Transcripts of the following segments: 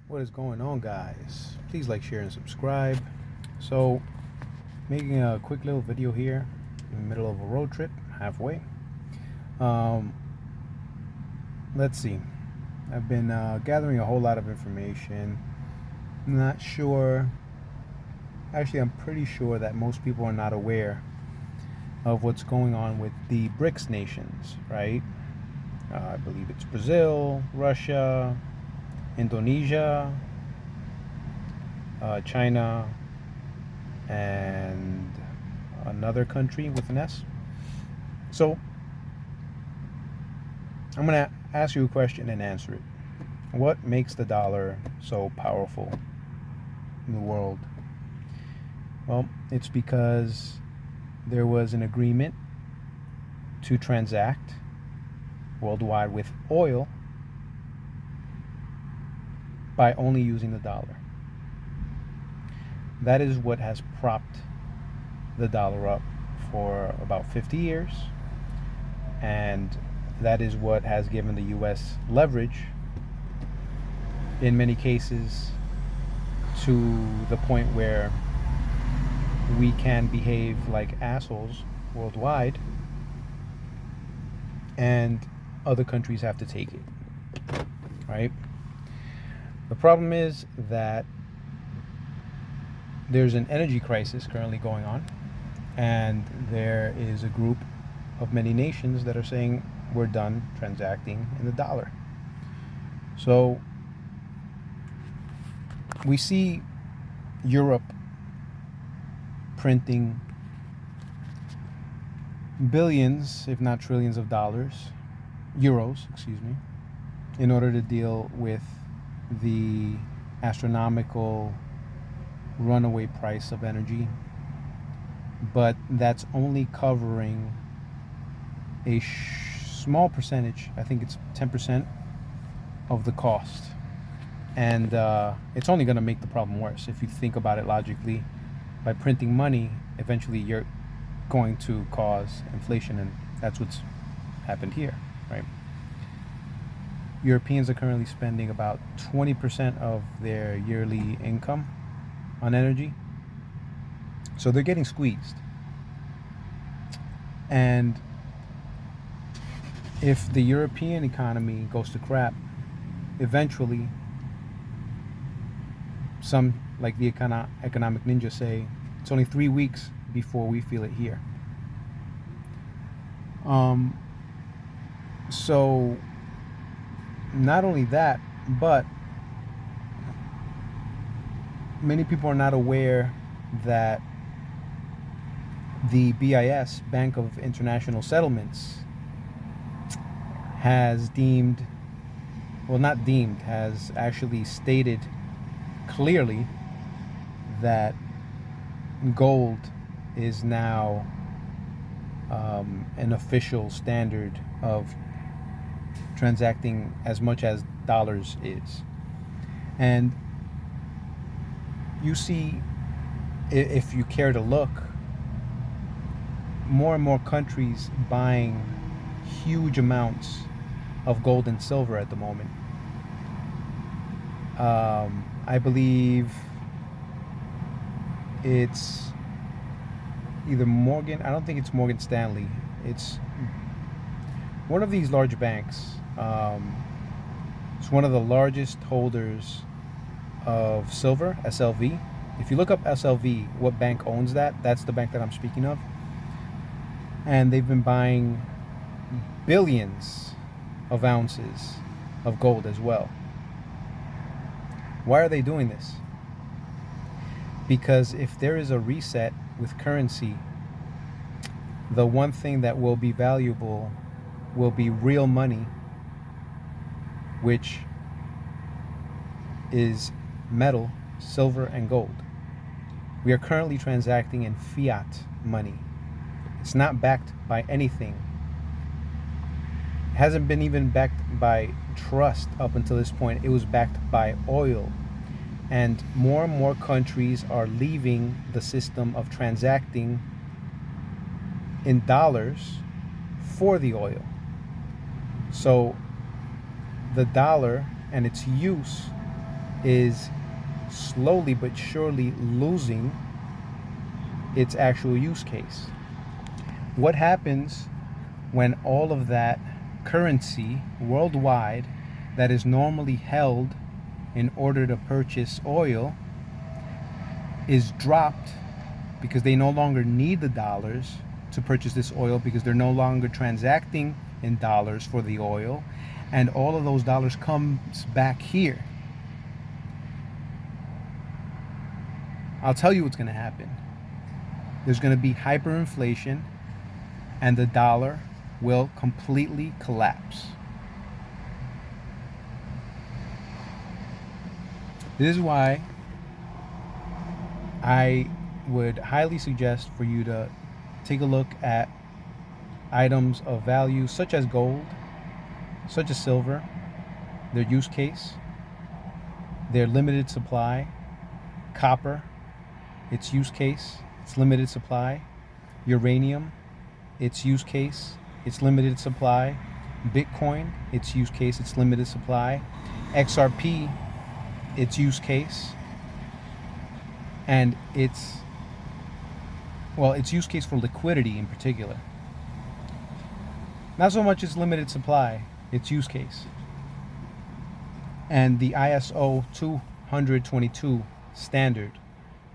What is going on, guys? Please like, share, and subscribe. So, making a quick little video here in the middle of a road trip, halfway. Um, let's see. I've been gathering a whole lot of information. Not sure. Actually, I'm pretty sure that most people are not aware of what's going on with the BRICS nations, right? I believe it's Brazil, Russia, Indonesia, China, and another country with an S. So I'm going to ask you a question and answer it. What makes the dollar so powerful in the world? Well, it's because there was an agreement to transact worldwide with oil by only using the dollar. That is what has propped the dollar up for about 50 years, and that is what has given the US leverage in many cases to the point where we can behave like assholes worldwide and other countries have to take it, right? The problem is that there's an energy crisis currently going on, and there is a group of many nations that are saying we're done transacting in the dollar. So we see Europe printing billions, if not trillions of dollars, euros, excuse me, in order to deal with the astronomical runaway price of energy. But that's only covering a small percentage. I think it's 10% of the cost. And it's only going to make the problem worse if you think about it logically. By printing money, eventually you're going to cause inflation, and that's what's happened here, right? Europeans are currently spending about 20% of their yearly income on energy. So they're getting squeezed. And if the European economy goes to crap, eventually, some, like the economic ninjas say, it's only 3 weeks before we feel it here. So not only that, but many people are not aware that the BIS, Bank of International Settlements, has has actually stated clearly that gold is now an official standard of transacting as much as dollars is. And you see, if you care to look, more and more countries buying huge amounts of gold and silver at the moment. I believe it's either I don't think it's Morgan Stanley. It's one of these large banks. It's one of the largest holders of silver, SLV. If you look up SLV, what bank owns that? That's the bank that I'm speaking of. And they've been buying billions of ounces of gold as well. Why are they doing this? Because if there is a reset with currency, the one thing that will be valuable will be real money, which is metal, silver, and gold. We are currently transacting in fiat money. It's not backed by anything. It hasn't been even backed by trust up until this point. It was backed by oil. And more countries are leaving the system of transacting in dollars for the oil. So the dollar and its use is slowly but surely losing its actual use case. What happens when all of that currency worldwide that is normally held in order to purchase oil is dropped because they no longer need the dollars to purchase this oil, because they're no longer transacting in dollars for the oil, and all of those dollars comes back here? I'll tell you what's going to happen. There's going to be hyperinflation, and the dollar will completely collapse. This is why I would highly suggest for you to take a look at items of value such as gold, such as silver, their use case, their limited supply, copper, its use case, its limited supply, uranium, its use case, its limited supply, Bitcoin, its use case, its limited supply, XRP, its use case, and its use case for liquidity in particular. Not so much its limited supply, its use case. And the ISO 20022 standard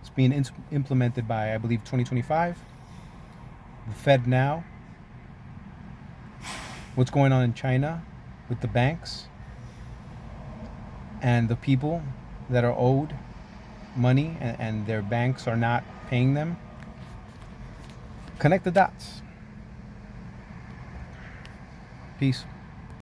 is being implemented by, I believe, 2025. The Fed now. What's going on in China with the banks and the people that are owed money and their banks are not paying them. Connect the dots. Peace.